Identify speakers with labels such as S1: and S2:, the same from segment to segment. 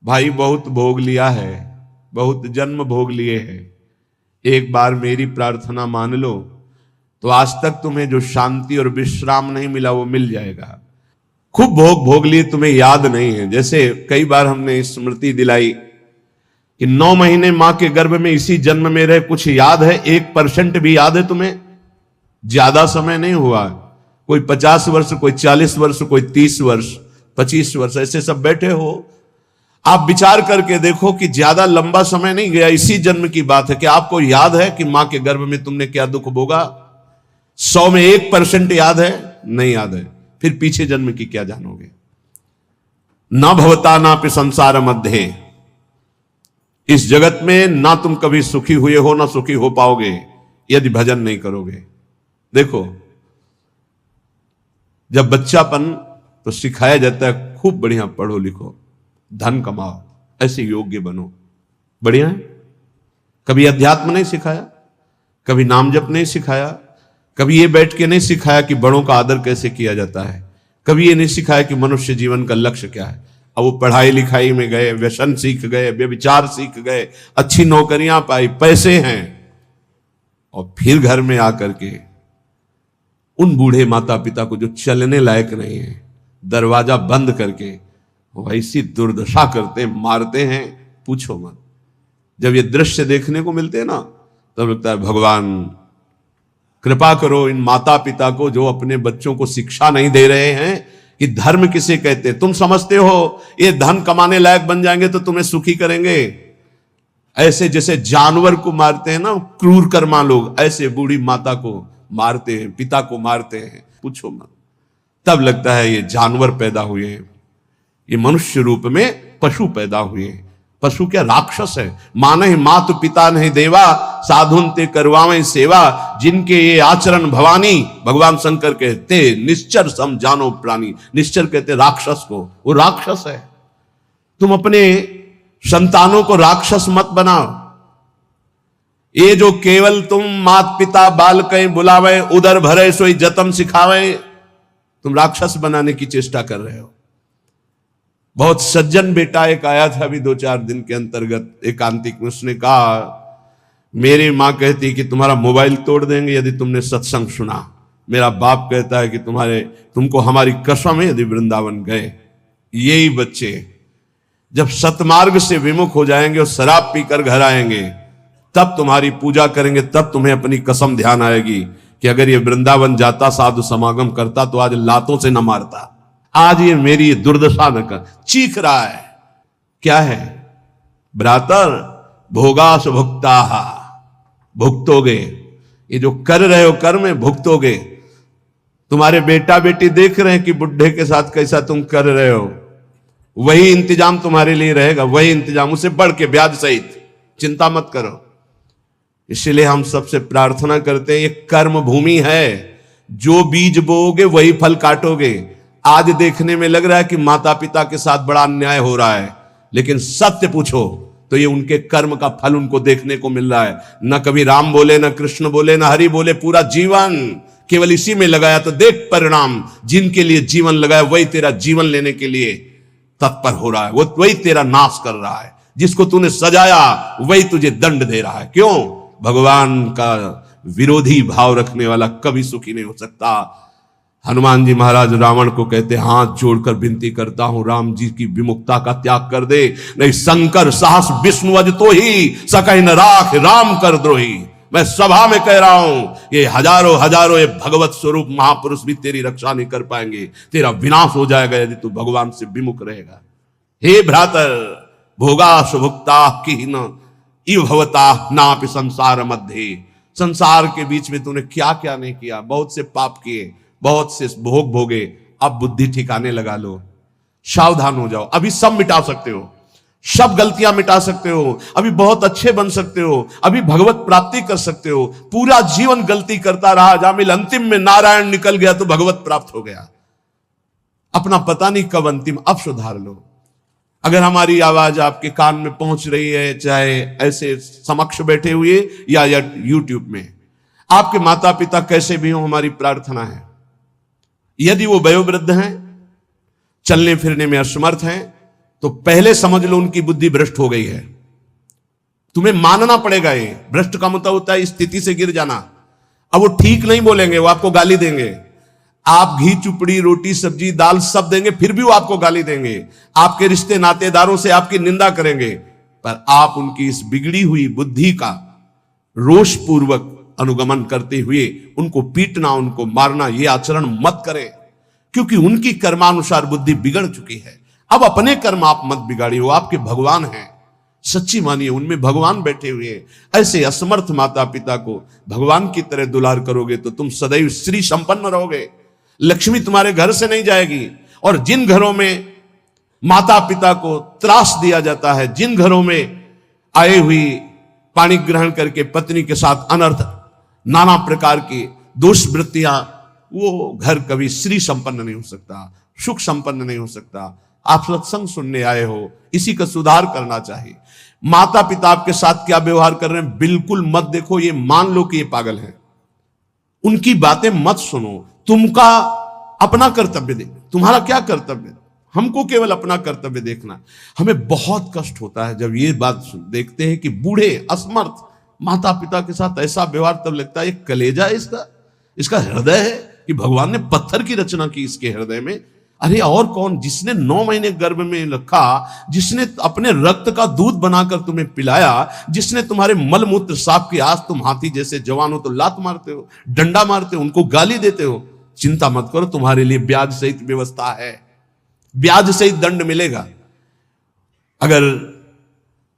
S1: भाई बहुत भोग लिया है, बहुत जन्म भोग लिए हैं, एक बार मेरी प्रार्थना मान लो तो आज तक तुम्हें जो शांति और विश्राम नहीं मिला वो मिल जाएगा। खूब भोग भोग लिए, तुम्हें याद नहीं है। जैसे कई बार हमने स्मृति दिलाई कि 9 महीने मां के गर्भ में इसी जन्म में रहे, कुछ याद है? 1% भी याद है तुम्हें? ज्यादा समय नहीं हुआ, कोई 50 वर्ष, कोई 40 वर्ष, कोई 30 वर्ष, 25 वर्ष, ऐसे सब बैठे हो। आप विचार करके देखो कि ज्यादा लंबा समय नहीं गया, इसी जन्म की बात है। कि आपको याद है कि मां के गर्भ में तुमने क्या दुख भोगा? 100 में 1% याद है? नहीं याद है, फिर पीछे जन्म की क्या जानोगे? ना भवता ना पे संसार मध्य, इस जगत में ना तुम कभी सुखी हुए हो ना सुखी हो पाओगे यदि भजन नहीं करोगे। देखो, जब बच्चापन तो सिखाया जाता है खूब बढ़िया पढ़ो लिखो, धन कमाओ, ऐसे योग्य बनो, बढ़िया है। कभी अध्यात्म नहीं सिखाया, कभी नाम जप नहीं सिखाया, कभी ये बैठ के नहीं सिखाया कि बड़ों का आदर कैसे किया जाता है, कभी ये नहीं सिखाया कि मनुष्य जीवन का लक्ष्य क्या है। अब वो पढ़ाई लिखाई में गए, व्यसन सीख गए, व्यभिचार सीख गए, अच्छी नौकरियां पाई, पैसे हैं, और फिर घर में आकर के उन बूढ़े माता पिता को जो चलने लायक नहीं है, दरवाजा बंद करके वैसी दुर्दशा करते हैं, मारते हैं, पूछो मत। जब ये दृश्य देखने को मिलते हैं ना, तब लगता है भगवान कृपा करो इन माता पिता को जो अपने बच्चों को शिक्षा नहीं दे रहे हैं कि धर्म किसे कहते हैं। तुम समझते हो ये धन कमाने लायक बन जाएंगे तो तुम्हें सुखी करेंगे? ऐसे जैसे जानवर को मारते हैं ना क्रूर कर्मा लोग, ऐसे बूढ़ी माता को मारते हैं, पिता को मारते हैं, पूछो मत। तब लगता है ये जानवर पैदा हुए हैं, ये मनुष्य रूप में पशु पैदा हुए हैं। पशु क्या, राक्षस है। माने मातु पिता नहीं देवा, साधुन ते करवावें सेवा, जिनके ये आचरण भवानी, भगवान शंकर कहते निश्चर सम जानो प्राणी। निश्चर कहते राक्षस को, वो राक्षस है। तुम अपने संतानों को राक्षस मत बनाओ। ये जो केवल तुम मात पिता बाल कहीं बुलावे, उधर भरे सोई जतन सिखावे, तुम राक्षस बनाने की चेष्टा कर रहे हो। बहुत सज्जन बेटा एक आया था अभी 2-4 दिन के अंतर्गत एकांतिक में, उसने कहा मेरी मां कहती कि तुम्हारा मोबाइल तोड़ देंगे यदि तुमने सत्संग सुना, मेरा बाप कहता है कि तुमको हमारी कसम है यदि वृंदावन गए। यही बच्चे जब सतमार्ग से विमुख हो जाएंगे और शराब पीकर घर आएंगे, तब तुम्हारी पूजा करेंगे, तब तुम्हें अपनी कसम ध्यान आएगी कि अगर ये वृंदावन जाता, साधु समागम करता, तो आज लातों से न मारता, आज ये मेरी दुर्दशा न कर। चीख रहा है, क्या है भ्रातर? भोगास भुक्ता, भुगतोगे। ये जो कर रहे हो कर्म में भुगतोगे। तुम्हारे बेटा बेटी देख रहे हैं कि बुढ़े के साथ कैसा तुम कर रहे हो, वही इंतजाम तुम्हारे लिए रहेगा, वही इंतजाम, उससे बढ़ के ब्याज सहित। चिंता मत करो। इसलिए हम सबसे प्रार्थना करते हैं, ये कर्म भूमि है, जो बीज बोओगे वही फल काटोगे। आज देखने में लग रहा है कि माता पिता के साथ बड़ा अन्याय हो रहा है, लेकिन सत्य पूछो तो ये उनके कर्म का फल उनको देखने को मिल रहा है। न कभी राम बोले, न कृष्ण बोले, न हरि बोले, पूरा जीवन केवल इसी में लगाया, तो देख परिणाम। जिनके लिए जीवन लगाया वही तेरा जीवन लेने के लिए तत्पर हो रहा है, वो वही तेरा नाश कर रहा है। जिसको तूने सजाया वही तुझे दंड दे रहा है। क्यों? भगवान का विरोधी भाव रखने वाला कभी सुखी नहीं हो सकता। हनुमान जी महाराज रावण को कहते, हाथ जोड़कर विनती करता हूं राम जी की विमुखता का त्याग कर दे, नहीं शंकर साहस विष्णु अज तो ही सकहि न राख राम कर द्रोही। मैं सभा में कह रहा हूं, ये हजारों हजारों ये भगवत स्वरूप महापुरुष भी तेरी रक्षा नहीं कर पाएंगे, तेरा विनाश हो जाएगा यदि तू भगवान से विमुख रहेगा। हे भ्रातर, भोगा सुभुक्ता की न इव भवता नापि संसार मध्य। संसार के बीच में तूने क्या क्या नहीं किया, बहुत से पाप किए, बहुत से भोग भोगे। अब बुद्धि ठिकाने लगा लो, सावधान हो जाओ। अभी सब मिटा सकते हो, सब गलतियां मिटा सकते हो, अभी बहुत अच्छे बन सकते हो, अभी भगवत प्राप्ति कर सकते हो। पूरा जीवन गलती करता रहा, जामिल अंतिम में नारायण निकल गया तो भगवत प्राप्त हो गया। अपना पता नहीं कब अंतिम, अब सुधार लो। अगर हमारी आवाज आपके कान में पहुंच रही है, चाहे ऐसे समक्ष बैठे हुए या यूट्यूब में, आपके माता पिता कैसे भी हो, हमारी प्रार्थना है यदि वो वयोवृद्ध हैं, चलने फिरने में असमर्थ हैं, तो पहले समझ लो उनकी बुद्धि भ्रष्ट हो गई है। तुम्हें मानना पड़ेगा। ये भ्रष्ट का मतलब होता है स्थिति से गिर जाना। अब वो ठीक नहीं बोलेंगे, वो आपको गाली देंगे। आप घी चुपड़ी रोटी सब्जी दाल सब देंगे, फिर भी वो आपको गाली देंगे। आपके रिश्ते नातेदारों से आपकी निंदा करेंगे, पर आप उनकी इस बिगड़ी हुई बुद्धि का रोष पूर्वक अनुगमन करते हुए उनको पीटना, उनको मारना, ये आचरण मत करें, क्योंकि उनकी कर्मानुसार बुद्धि बिगड़ चुकी है। अब अपने कर्म आप मत बिगाड़िए, वो आपके भगवान हैं। सच्ची मानिए, उनमें भगवान बैठे हुए हैं। ऐसे असमर्थ माता पिता को भगवान की तरह दुलार करोगे तो तुम सदैव श्री संपन्न रहोगे। लक्ष्मी तुम्हारे घर से नहीं जाएगी। और जिन घरों में माता पिता को त्रास दिया जाता है, जिन घरों में आए हुई पानी ग्रहण करके पत्नी के साथ अनर्थ नाना प्रकार की दोष वृत्तियां, वो घर कभी श्री संपन्न नहीं हो सकता, सुख संपन्न नहीं हो सकता। आप सत्संग सुनने आए हो, इसी का सुधार करना चाहिए। माता पिता आपके साथ क्या व्यवहार कर रहे हैं बिल्कुल मत देखो, ये मान लो कि ये पागल है। उनकी बातें मत सुनो। तुमका अपना कर्तव्य दे। तुम्हारा क्या कर्तव्य? हमको केवल अपना कर्तव्य देखना। हमें बहुत कष्ट होता है जब ये बात देखते हैं कि बूढ़े असमर्थ माता पिता के साथ ऐसा व्यवहार। तब लगता है ये कलेजा है इसका हृदय है कि भगवान ने पत्थर की रचना की इसके हृदय में। अरे और कौन? जिसने 9 महीने गर्भ में रखा, जिसने अपने रक्त का दूध बनाकर तुम्हें पिलाया, जिसने तुम्हारे मल मूत्र साफ किया। आज तुम हाथी जैसे जवान हो तो लात मारते हो, डंडा मारते हो, उनको गाली देते हो। चिंता मत करो, तुम्हारे लिए ब्याज सहित व्यवस्था है, ब्याज सहित दंड मिलेगा। अगर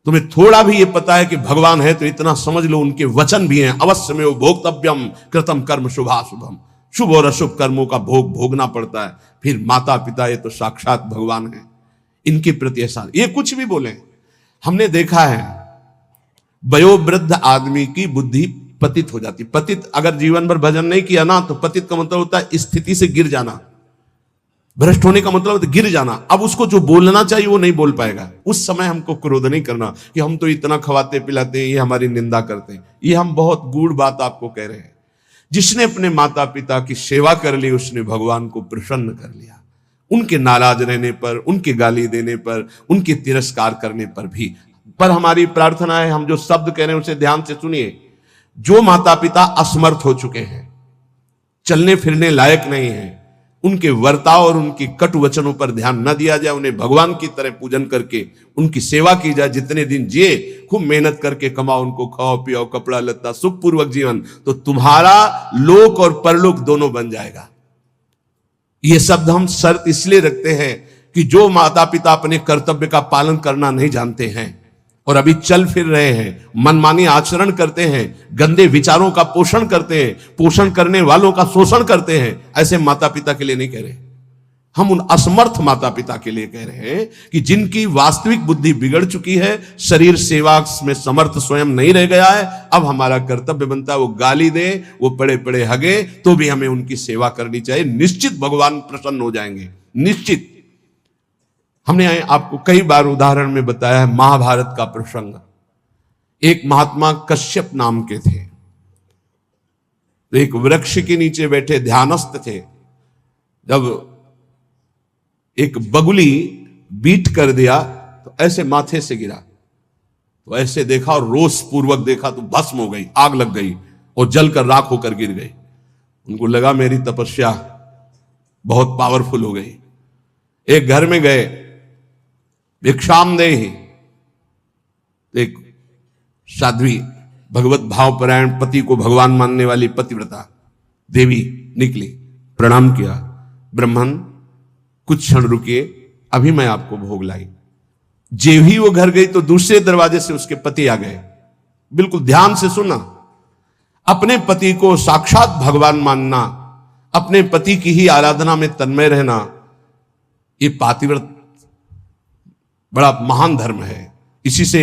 S1: तुम्हें थोड़ा भी ये पता है कि भगवान है तो इतना समझ लो उनके वचन भी हैं। अवश्य में वो भोक्तव्यम कृतम कर्म शुभाशुभम। शुभ और अशुभ कर्मों का भोग भोगना पड़ता है। फिर माता पिता ये तो साक्षात भगवान है, इनके प्रति ऐसा ये कुछ भी बोले। हमने देखा है वयोवृद्ध आदमी की बुद्धि पतित हो जाती। पतित अगर जीवन भर भजन नहीं किया ना तो पतित का मतलब होता है स्थिति से गिर जाना। भ्रष्ट होने का मतलब होता है गिर जाना। अब उसको जो बोलना चाहिए वो नहीं बोल पाएगा। उस समय हमको क्रोध नहीं करना कि हम तो इतना खवाते पिलाते हैं, ये हमारी निंदा करते हैं। ये हम बहुत गूढ़ बात आपको कह रहे हैं। जिसने अपने माता पिता की सेवा कर ली उसने भगवान को प्रसन्न कर लिया। उनके नाराज रहने पर, उनके गाली देने पर, उनके तिरस्कार करने पर भी। पर हमारी प्रार्थना है, हम जो शब्द कह रहे हैं उसे ध्यान से सुनिए। जो माता पिता असमर्थ हो चुके हैं, चलने फिरने लायक नहीं है, उनके वर्ताव और उनकी कट वचनों पर ध्यान न दिया जाए। उन्हें भगवान की तरह पूजन करके उनकी सेवा की जाए। जितने दिन जिए खूब मेहनत करके कमाओ, उनको खाओ पियो, कपड़ा लत्ता, सुखपूर्वक जीवन, तो तुम्हारा लोक और परलोक दोनों बन जाएगा। ये शब्द हम शर्त इसलिए रखते हैं कि जो माता पिता अपने कर्तव्य का पालन करना नहीं जानते हैं और अभी चल फिर रहे हैं, मनमानी आचरण करते हैं, गंदे विचारों का पोषण करते हैं, पोषण करने वालों का शोषण करते हैं, ऐसे माता पिता के लिए नहीं कह रहे। हम उन असमर्थ माता पिता के लिए कह रहे हैं कि जिनकी वास्तविक बुद्धि बिगड़ चुकी है, शरीर सेवा में समर्थ स्वयं नहीं रह गया है। अब हमारा कर्तव्य बनता है वो गाली दे, वो पड़े पड़े हगे, तो भी हमें उनकी सेवा करनी चाहिए। निश्चित भगवान प्रसन्न हो जाएंगे, निश्चित। हमने आपको कई बार उदाहरण में बताया है महाभारत का प्रसंग। एक महात्मा कश्यप नाम के थे, एक वृक्ष के नीचे बैठे ध्यानस्थ थे। जब एक बगुली बीट कर दिया तो ऐसे माथे से गिरा, तो ऐसे देखा और रोष पूर्वक देखा तो भस्म हो गई, आग लग गई और जलकर राख होकर गिर गई। उनको लगा मेरी तपस्या बहुत पावरफुल हो गई। एक घर में गए, भिक्षामदेहि, एक साध्वी भगवत भावपरायण पति को भगवान मानने वाली पतिव्रता देवी निकली, प्रणाम किया। ब्राह्मण कुछ क्षण रुकिए, अभी मैं आपको भोग लाई। जेव ही वो घर गई तो दूसरे दरवाजे से उसके पति आ गए। बिल्कुल ध्यान से सुना। अपने पति को साक्षात भगवान मानना, अपने पति की ही आराधना में तन्मय रहना, ये पातिव्रत बड़ा महान धर्म है। इसी से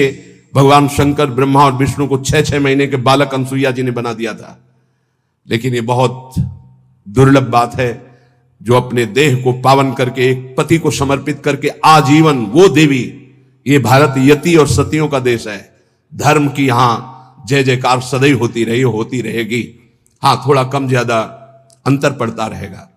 S1: भगवान शंकर ब्रह्मा और विष्णु को 6-6 महीने के बालक अनसुईया जी ने बना दिया था। लेकिन ये बहुत दुर्लभ बात है जो अपने देह को पावन करके एक पति को समर्पित करके आजीवन वो देवी। ये भारत यति और सतियों का देश है। धर्म की यहां जय जयकार सदैव होती रही, होती रहेगी। हाँ, थोड़ा कम ज्यादा अंतर पड़ता रहेगा।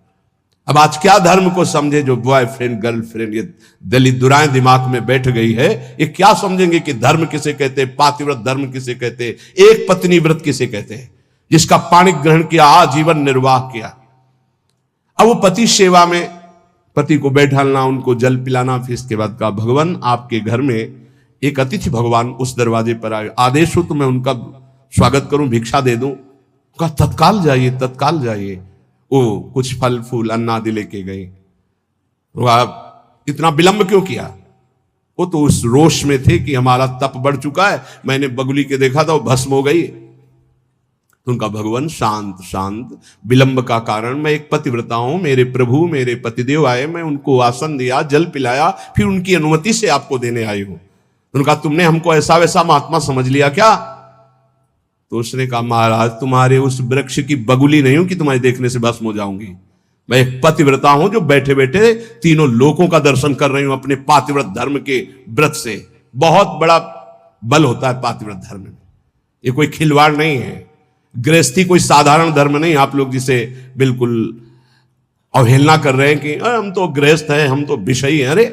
S1: अब आज क्या धर्म को समझे जो बॉयफ्रेंड गर्लफ्रेंड ये दलित दुराएं दिमाग में बैठ गई है, ये क्या समझेंगे कि धर्म किसे कहते हैं, पातिव्रत धर्म किसे कहते हैं, एक पत्नी व्रत किसे कहते हैं, जिसका पाणी ग्रहण किया, आजीवन निर्वाह किया। अब वो पति सेवा में, पति को बैठालना, उनको जल पिलाना, फिर इसके बाद कहा भगवान आपके घर में एक अतिथि भगवान उस दरवाजे पर आए, आदेश हो तो मैं उनका स्वागत करूं, भिक्षा दे दूं। कहा तत्काल जाइए, तत्काल जाइए। वो कुछ फल फूल अन्न आदि लेके गए। आप इतना विलंब क्यों किया? वो तो उस रोष में थे कि हमारा तप बढ़ चुका है, मैंने बगुली के देखा था वो भस्म हो गई। तो उनका भगवान शांत शांत, विलंब का कारण, मैं एक पतिव्रता हूं, मेरे प्रभु मेरे पतिदेव आए, मैं उनको आसन दिया, जल पिलाया, फिर उनकी अनुमति से आपको देने आई हूं। उनका तुमने हमको ऐसा वैसा महात्मा समझ लिया क्या? तो उसने कहा महाराज तुम्हारे उस वृक्ष की बगुली नहीं हूं कि तुम्हारे देखने से भस्म हो जाऊंगी, मैं एक पतिव्रता हूं जो बैठे बैठे तीनों लोकों का दर्शन कर रही हूं अपने पातिव्रत धर्म के व्रत से। बहुत बड़ा बल होता है पातिव्रत धर्म में, ये कोई खिलवाड़ नहीं है। गृहस्थी कोई साधारण धर्म नहीं, आप लोग जिसे बिल्कुल अवहेलना कर रहे हैं कि हम तो गृहस्थ हैं, हम तो विषयी हैं। अरे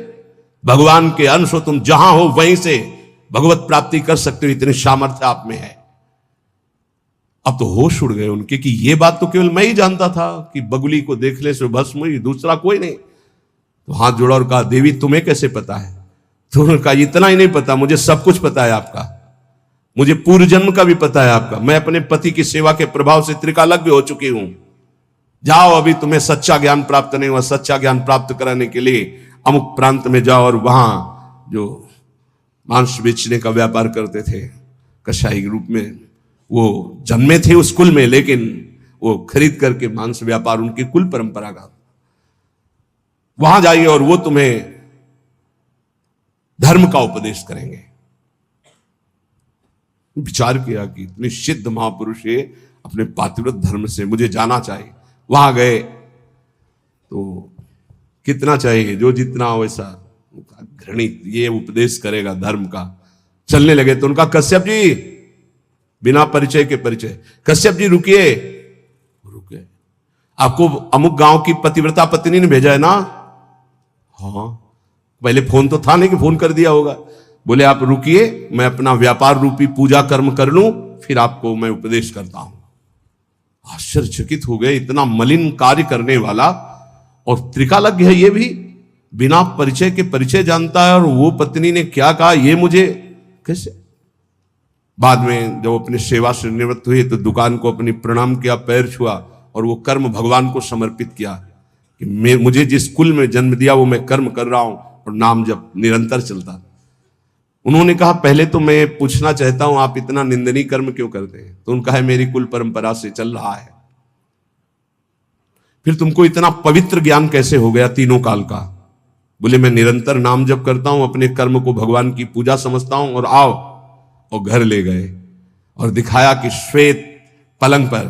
S1: भगवान के अंश हो, तुम जहां हो वहीं से भगवत प्राप्ति कर सकते हो, इतनी सामर्थ्य आप में है। अब तो होश उड़ गए उनके कि ये बात तो केवल मैं ही जानता था कि बगुली को देखने से भस्म हुई, दूसरा कोई नहीं। तो हाथ जोड़ा और कहा देवी तुम्हें कैसे पता है? तो उन्होंने कहा इतना ही नहीं पता, मुझे सब कुछ पता है आपका, मुझे पूर्व जन्म का भी पता है आपका, मैं अपने पति की सेवा के प्रभाव से त्रिकालज्ञ भी हो चुकी हूं। जाओ, अभी तुम्हें सच्चा ज्ञान प्राप्त नहीं हुआ, सच्चा ज्ञान प्राप्त कराने के लिए अमुक प्रांत में जाओ और वहां जो मांस बेचने का व्यापार करते थे कसाई के रूप में, वो जन्मे थे उस कुल में, लेकिन वो खरीद करके मांस व्यापार उनकी कुल परंपरा का, वहां जाइए और वो तुम्हें धर्म का उपदेश करेंगे। विचार किया कि इतने सिद्ध महापुरुष है, अपने पातिव्रत धर्म से मुझे जाना चाहिए। वहां गए तो कितना चाहिए, जो जितना वैसा घृणित, ये उपदेश करेगा धर्म का। चलने लगे तो उनका कश्यप जी, बिना परिचय के परिचय, कश्यप जी रुकिए। रुके, आपको अमुक गांव की पतिव्रता पत्नी ने भेजा है ना? हाँ, पहले फोन तो था नहीं कि फोन कर दिया होगा। बोले आप रुकिए, मैं अपना व्यापार रूपी पूजा कर्म कर लूं, फिर आपको मैं उपदेश करता हूं। आश्चर्यचकित हो गए, इतना मलिन कार्य करने वाला और त्रिकालज्ञ है, ये भी बिना परिचय के परिचय जानता है, और वो पत्नी ने क्या कहा ये मुझे कैसे? बाद में जब अपनी सेवा से निवृत्त हुए तो दुकान को अपनी प्रणाम किया, पैर छुआ और वो कर्म भगवान को समर्पित किया कि मुझे जिस कुल में जन्म दिया वो मैं कर्म कर रहा हूं और नाम जब निरंतर चलता। उन्होंने कहा पहले तो मैं पूछना चाहता हूं आप इतना निंदनीय कर्म क्यों करते हैं? तो उनका है मेरी कुल परंपरा से चल रहा है। फिर तुमको इतना पवित्र ज्ञान कैसे हो गया तीनों काल का? बोले मैं निरंतर नाम जप करता हूं, अपने कर्म को भगवान की पूजा समझता हूं। और आओ, और घर ले गए और दिखाया कि श्वेत पलंग पर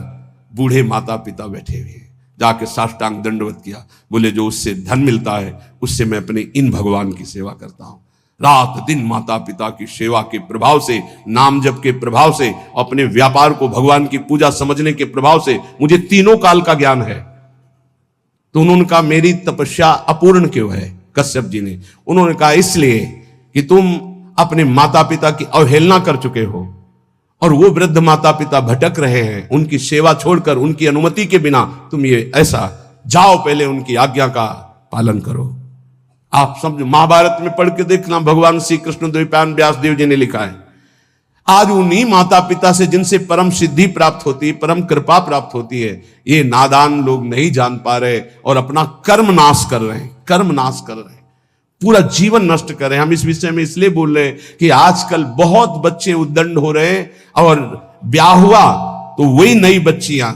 S1: बूढ़े माता पिता बैठे हुए, जाके साष्टांग दंडवत किया। बोले जो उससे धन मिलता है उससे मैं अपने इन भगवान की सेवा करता हूं। रात दिन माता पिता की सेवा के प्रभाव से, नाम जप के प्रभाव से, अपने व्यापार को भगवान की पूजा समझने के प्रभाव से मुझे तीनों काल का ज्ञान है। तो उन्होंने कहा मेरी तपस्या अपूर्ण क्यों है? कश्यप जी ने, उन्होंने कहा इसलिए कि तुम अपने माता पिता की अवहेलना कर चुके हो और वो वृद्ध माता पिता भटक रहे हैं, उनकी सेवा छोड़कर, उनकी अनुमति के बिना तुम ये ऐसा, जाओ पहले उनकी आज्ञा का पालन करो। आप समझो, महाभारत में पढ़ के देखना, भगवान श्री कृष्ण द्वैपायन व्यास देव जी ने लिखा है, आज उन्हीं माता पिता से जिनसे परम सिद्धि प्राप्त होती है, परम कृपा प्राप्त होती है, ये नादान लोग नहीं जान पा रहे और अपना कर्म नाश कर रहे हैं, कर्म नाश कर रहे हैं, पूरा जीवन नष्ट कर रहे हैं। हम इस विषय में इसलिए बोल रहे हैं कि आजकल बहुत बच्चे उद्दंड हो रहे हैं और ब्याह हुआ तो वही नई बच्चियां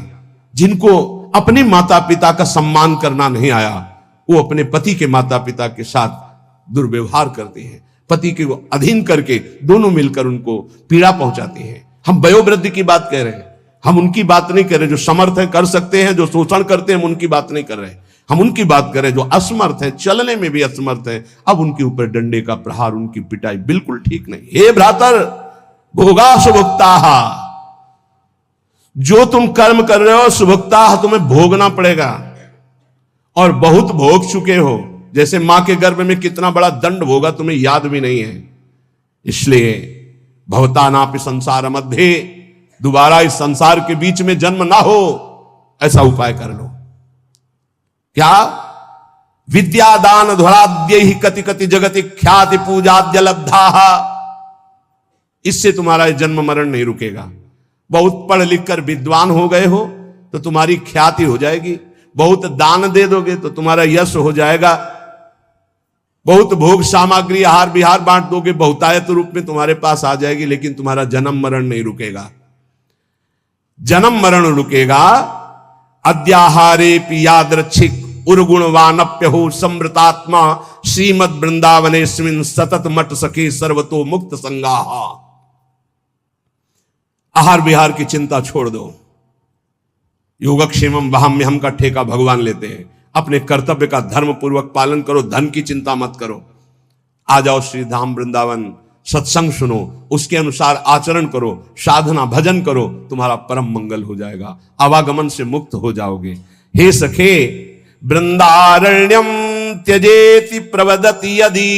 S1: जिनको अपने माता पिता का सम्मान करना नहीं आया, वो अपने पति के माता पिता के साथ दुर्व्यवहार करते हैं, पति के अधीन करके दोनों मिलकर उनको पीड़ा पहुंचाते हैं। हम वयोवृद्धि की बात कह रहे हैं, हम उनकी बात नहीं कर रहे जो समर्थ है कर सकते हैं, जो शोषण करते हैं हम उनकी बात नहीं कर रहे, हम उनकी बात करें जो असमर्थ है, चलने में भी असमर्थ है। अब उनके ऊपर डंडे का प्रहार, उनकी पिटाई बिल्कुल ठीक नहीं। हे भ्रातर भोगा सुभुक्ता, जो तुम कर्म कर रहे हो सुभुक्ता तुम्हें भोगना पड़ेगा। और बहुत भोग चुके हो। जैसे मां के गर्भ में कितना बड़ा दंड होगा तुम्हें याद भी नहीं है। इसलिए भवतानापि संसार मध्य, दोबारा इस संसार के बीच में जन्म ना हो, ऐसा उपाय कर लो। क्या? विद्यादान ध्वराद्य ही कति कति जगति ख्याति पूजाद्य लब्धा। इससे तुम्हारा जन्म मरण नहीं रुकेगा। बहुत पढ़ लिख कर विद्वान हो गए हो तो तुम्हारी ख्याति हो जाएगी, बहुत दान दे दोगे तो तुम्हारा यश हो जाएगा, बहुत भोग सामग्री आहार विहार बांट दोगे, बहुतायत रूप में तुम्हारे पास आ जाएगी, लेकिन तुम्हारा जन्म मरण नहीं रुकेगा। जन्म मरण रुकेगा अद्याहारे पियादृच्छिक उर्गुणवानप्यहो समृतात्मा श्रीमद वृंदावनेस्मिन् सतत मट सखे सर्वतो मुक्त संगाहा। आहार विहार की चिंता छोड़ दो, योगक्षेमम वहाम्यहम का ठेका भगवान लेते हैं। अपने कर्तव्य का धर्म पूर्वक पालन करो, धन की चिंता मत करो। आ जाओ श्री धाम वृंदावन, सत्संग सुनो, उसके अनुसार आचरण करो, साधना भजन करो, तुम्हारा परम मंगल हो जाएगा, आवागमन से मुक्त हो जाओगे। हे सखे वृंदारण्यम त्यजेति प्रवदति यदि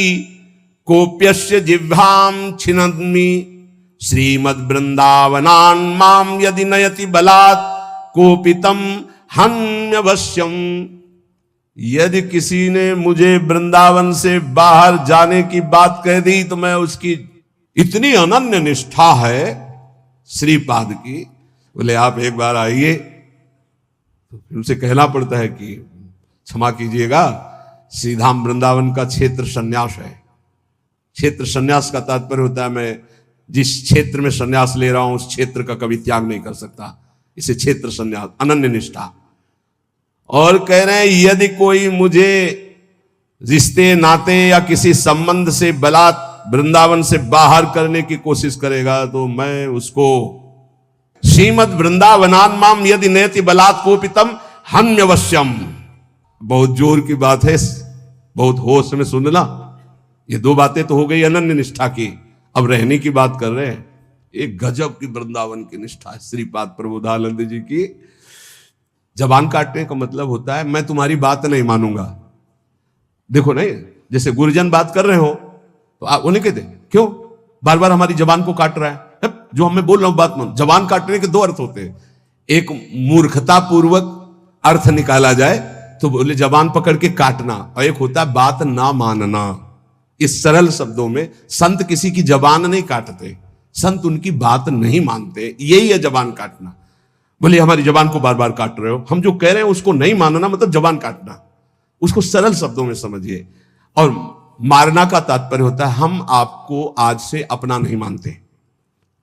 S1: कोप्यस्य जिह्वाम छिन्नमि श्रीमद वृंदावनान माम यदि नयति बलात् कोपितम हन्यवश्यम। यदि किसी ने मुझे वृंदावन से बाहर जाने की बात कह दी तो मैं उसकी इतनी अनन्य निष्ठा है श्रीपाद की, बोले आप एक बार आइए, तो फिर उसे कहना पड़ता है कि क्षमा कीजिएगा, श्रीधाम वृंदावन का क्षेत्र संन्यास है। क्षेत्र संन्यास का तात्पर्य होता है मैं जिस क्षेत्र में संन्यास ले रहा हूं उस क्षेत्र का कभी त्याग नहीं कर सकता, इसे क्षेत्र संन्यास, अनन्य निष्ठा। और कह रहे हैं यदि कोई मुझे रिश्ते नाते या किसी संबंध से बलात् वृंदावन से बाहर करने की कोशिश करेगा तो मैं उसको श्रीमद वृंदावनान माम यदि नयति बलात् कोपितम हन्यवश्यम। बहुत जोर की बात है, बहुत होश में सुनना। ये दो बातें तो हो गई अनन्य निष्ठा की, अब रहने की बात कर रहे हैं। एक गजब की वृंदावन की निष्ठा है श्रीपाद प्रबोधानंद जी की। जबान काटने का मतलब होता है मैं तुम्हारी बात नहीं मानूंगा। देखो नहीं, जैसे गुरुजन बात कर रहे हो तो आप उन्हें कहते क्यों बार बार हमारी जबान को काट रहा है, जो हमें बोल रहा हूं बात मान। जबान काटने के दो अर्थ होते हैं, एक मूर्खता पूर्वक अर्थ निकाला जाए तो बोले जबान पकड़ के काटना, और एक होता है बात ना मानना। इस सरल शब्दों में संत किसी की जबान नहीं काटते, संत उनकी बात नहीं मानते, यही है जबान काटना। बोले हमारी जबान को बार बार काट रहे हो, हम जो कह रहे हैं उसको नहीं मानना मतलब जबान काटना। उसको सरल शब्दों में समझिए। और मारना का तात्पर्य होता है हम आपको आज से अपना नहीं मानते।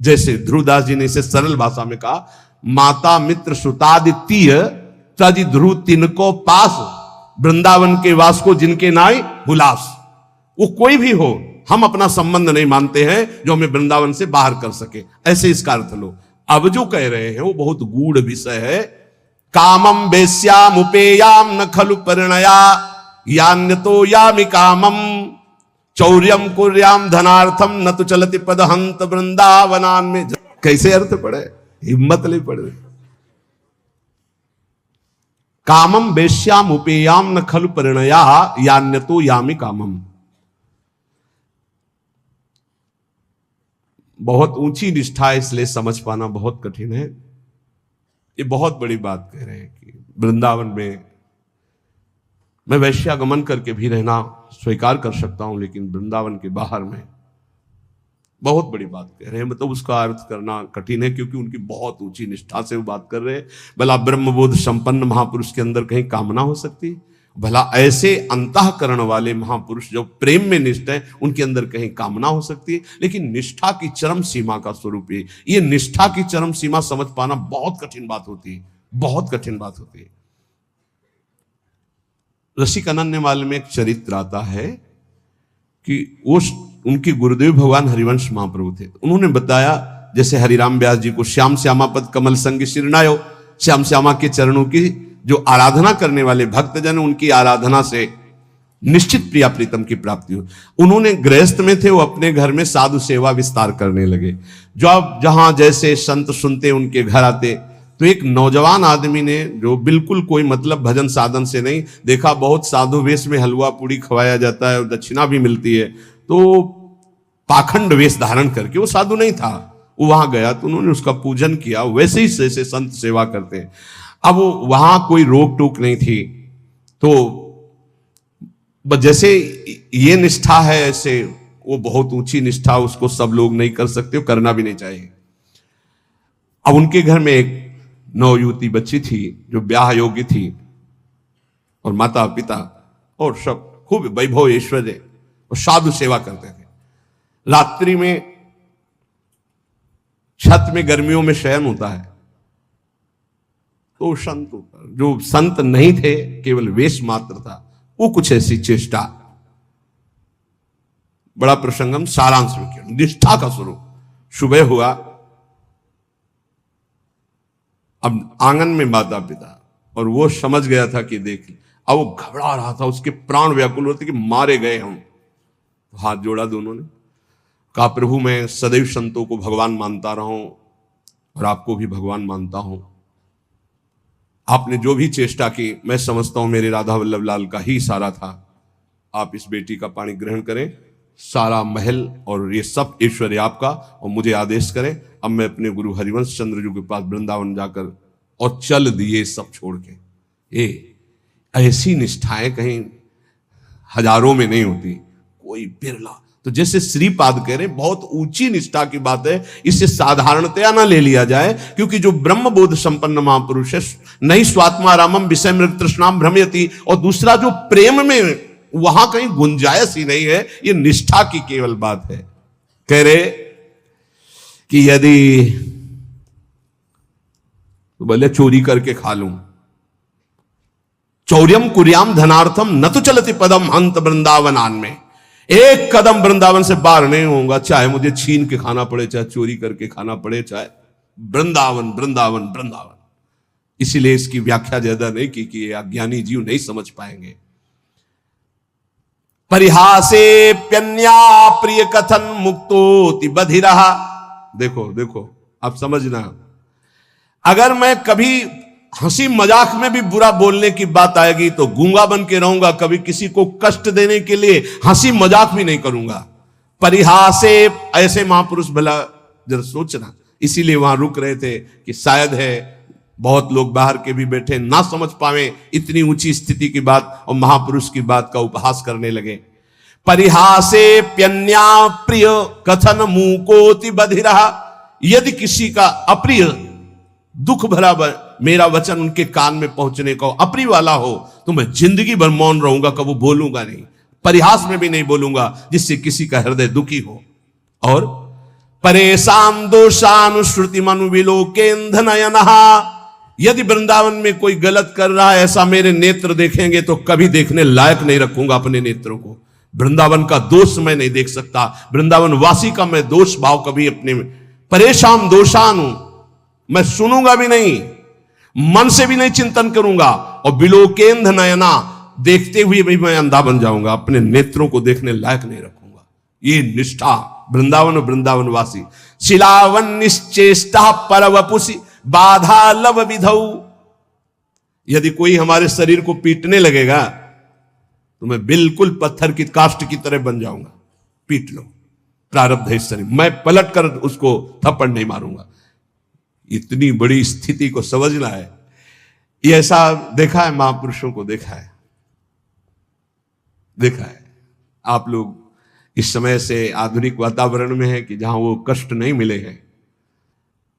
S1: जैसे ध्रुवदास जी ने इसे सरल भाषा में कहा, माता मित्र सुतादित्य तज ध्रुव तिनको पास, वृंदावन के वास को जिनके नाई हुलास। वो कोई भी हो, हम अपना संबंध नहीं मानते हैं जो हमें वृंदावन से बाहर कर सके, ऐसे इसका अर्थ लो। अब जो कह रहे हैं वो बहुत गूढ़ विषय है। कामम वेश्याम उपेयाम न खलु परिणया यान्यतो यामि कामम चौर्यम कुर्याम धनार्थम न तो चलति पदहंत वृंदावनान में। कैसे अर्थ पड़े, हिम्मत नहीं पड़े। कामम वेश्याम उपेयाम न खलु परिणया यान्यतो यामि कामम। बहुत ऊंची निष्ठा है, इसलिए समझ पाना बहुत कठिन है। ये बहुत बड़ी बात कह रहे हैं कि वृंदावन में मैं वैश्यागमन करके भी रहना स्वीकार कर सकता हूं, लेकिन वृंदावन के बाहर में बहुत बड़ी बात कह रहे हैं। मतलब उसका अर्थ करना कठिन है, क्योंकि उनकी बहुत ऊंची निष्ठा से वो बात कर रहे हैं। भला ब्रह्मबोध संपन्न महापुरुष के अंदर कहीं कामना हो सकती? भला ऐसे अंतःकरण वाले महापुरुष जो प्रेम में निष्ठ है उनके अंदर कहीं कामना हो सकती है? लेकिन निष्ठा की चरम सीमा का स्वरूप है। ये निष्ठा की चरम सीमा समझ पाना बहुत कठिन बात होती है, बहुत कठिन बात होती है। रसिक अनन्यमाल में एक चरित्र आता है कि वो उनके गुरुदेव भगवान हरिवंश महाप्रभु थे। उन्होंने बताया जैसे हरिराम व्यास जी को श्याम श्यामा पद कमल संग शिरनायो, श्याम श्यामा के चरणों की जो आराधना करने वाले भक्तजन उनकी आराधना से निश्चित प्रिया प्रीतम की प्राप्ति हो। उन्होंने गृहस्थ में थे, वो अपने घर में साधु सेवा विस्तार करने लगे। जब जहां जैसे संत सुनते उनके घर आते तो एक नौजवान आदमी ने, जो बिल्कुल कोई मतलब भजन साधन से नहीं, देखा बहुत साधु वेश में हलवा पूड़ी खवाया जाता है और दक्षिणा भी मिलती है, तो पाखंड वेश धारण करके, वो साधु नहीं था, वो वहां गया तो उन्होंने उसका पूजन किया, वैसे ही जैसे संत सेवा करते हैं। अब वो वहां कोई रोक टोक नहीं थी, तो जैसे ये निष्ठा है, ऐसे वो बहुत ऊंची निष्ठा, उसको सब लोग नहीं कर सकते, करना भी नहीं चाहिए। अब उनके घर में एक नवयुवती बच्ची थी जो ब्याह योग्य थी, और माता पिता और सब खूब वैभव ऐश्वर्य और साधु सेवा करते थे। रात्रि में छत में गर्मियों में शयन होता है, तो संत ऊपर, जो संत नहीं थे, केवल वेश मात्र था, वो कुछ ऐसी चेष्टा, बड़ा प्रसंगम सारांश में किया, निष्ठा का स्वरूप। सुबह हुआ, अब आंगन में माता पिता, और वो समझ गया था कि देख, अब वो घबरा रहा था, उसके प्राण व्याकुल होते कि मारे गए हम। तो हाथ जोड़ा दोनों ने, कहा प्रभु मैं सदैव संतों को भगवान मानता रहा हूं और आपको भी भगवान मानता हूं। आपने जो भी चेष्टा की, मैं समझता हूं मेरे राधा वल्लभ लाल का ही इशारा था। आप इस बेटी का पानी ग्रहण करें, सारा महल और ये सब ऐश्वर्य आपका, और मुझे आदेश करें। अब मैं अपने गुरु हरिवंश चंद्र जी के पास वृंदावन जाकर, और चल दिए सब छोड़ के। ये ऐसी निष्ठाएं कहीं हजारों में नहीं होती, कोई बिरला। तो जैसे श्रीपाद कह रहे, बहुत ऊंची निष्ठा की बात है, इसे साधारणतया ना ले लिया जाए, क्योंकि जो ब्रह्म बोध संपन्न महापुरुष है, नहीं स्वात्मा रामम विषय मृग तृष्णाम भ्रमयति, और दूसरा जो प्रेम में, वहां कहीं गुंजाइश ही नहीं है, ये निष्ठा की केवल बात है। कह रहे कि यदि तो बोले चोरी करके खा लूं, चौर्यम कुर्याम धनार्थम न तो चलती पदम अंत वृंदावनान में, एक कदम वृंदावन से बाहर नहीं होऊंगा, चाहे मुझे छीन के खाना पड़े, चाहे चोरी करके खाना पड़े, चाहे वृंदावन वृंदावन वृंदावन। इसीलिए इसकी व्याख्या ज्यादा नहीं की कि ये अज्ञानी जीव नहीं समझ पाएंगे। परिहासे प्यन्या प्रिय कथन मुक्तोति बधिरहा। देखो देखो, आप समझना, अगर मैं कभी हंसी मजाक में भी बुरा बोलने की बात आएगी तो गूंगा बन के रहूंगा, कभी किसी को कष्ट देने के लिए हंसी मजाक भी नहीं करूंगा। परिहासे, ऐसे महापुरुष भला जरा सोचना। इसीलिए वहां रुक रहे थे कि शायद है बहुत लोग बाहर के भी बैठे ना समझ पावे इतनी ऊंची स्थिति की बात, और महापुरुष की बात का उपहास करने लगे। परिहासे प्यन्या प्रिय कथन मूकोति बधिरहा। यदि किसी का अप्रिय, दुख भरा मेरा वचन उनके कान में पहुंचने का अप्रिय वाला हो, तो मैं जिंदगी भर मौन रहूंगा, कभी बोलूंगा नहीं, परिहास में भी नहीं बोलूंगा, जिससे किसी का हृदय दुखी हो। और परेशान दोषानुश्रुति मनु विलोकेंधनयनहा। यदि वृंदावन में कोई गलत कर रहा है, ऐसा मेरे नेत्र देखेंगे तो कभी देखने लायक नहीं रखूंगा अपने नेत्रों को। वृंदावन का दोष मैं नहीं देख सकता, वृंदावन वासी का मैं दोष भाव कभी अपने में, परेशान दोषानु, मैं सुनूंगा भी नहीं, मन से भी नहीं चिंतन करूंगा, और विलोकेंध नयना, देखते हुए भी मैं अंधा बन जाऊंगा, अपने नेत्रों को देखने लायक नहीं रखूंगा। ये निष्ठा वृंदावन और वृंदावन वासी। शिलावन निश्चेष्टा परवपुषि बाधा लव विधौ। यदि कोई हमारे शरीर को पीटने लगेगा तो मैं बिल्कुल पत्थर की काष्ठ की तरह बन जाऊंगा। पीट लो, प्रारब्ध है शरीर, मैं पलट कर उसको थप्पड़ नहीं मारूंगा। इतनी बड़ी स्थिति को समझना है। ये ऐसा देखा है, महापुरुषों को देखा है, देखा है। आप लोग इस समय से आधुनिक वातावरण में है कि जहां वो कष्ट नहीं मिले हैं।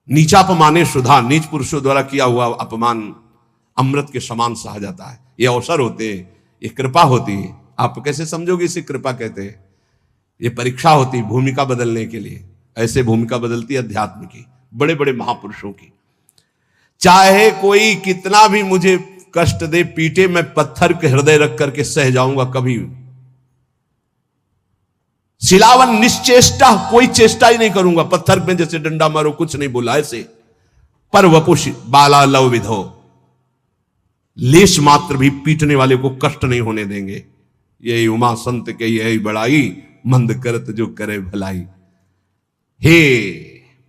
S1: नीचापमाने सुधा, नीच पुरुषों द्वारा किया हुआ अपमान अमृत के समान सहा जाता है। ये अवसर होते हैं, ये कृपा होती है। आप कैसे समझोगे इसे कृपा कहते हैं? ये परीक्षा होती है भूमिका बदलने के लिए। ऐसे भूमिका बदलती है अध्यात्म की, बड़े बड़े महापुरुषों की। चाहे कोई कितना भी मुझे कष्ट दे, पीटे, मैं पत्थर के हृदय रख करके सह जाऊंगा कभी। शिलावन निश्चेष्टा, कोई चेष्टा ही नहीं करूंगा, पत्थर में जैसे डंडा मारो, कुछ नहीं बोला ऐसे। पर वपुष बाला लव विधो, लेश मात्र भी पीटने वाले को कष्ट नहीं होने देंगे। यही उमा संत के यही बड़ाई, मंद करत जो करे भलाई। हे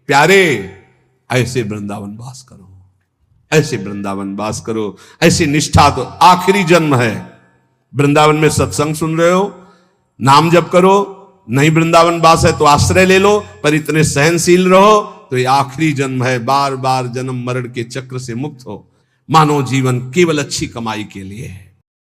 S1: प्यारे, ऐसे वृंदावन वास करो। ऐसे वृंदावन वास करो, ऐसी निष्ठा। तो आखिरी जन्म है, वृंदावन में सत्संग सुन रहे हो, नाम जप करो, नहीं वृंदावन वास है तो आश्रय ले लो, पर इतने सहनशील रहो, तो ये आखिरी जन्म है। बार बार जन्म मरण के चक्र से मुक्त हो। मानव जीवन केवल अच्छी कमाई के लिए है।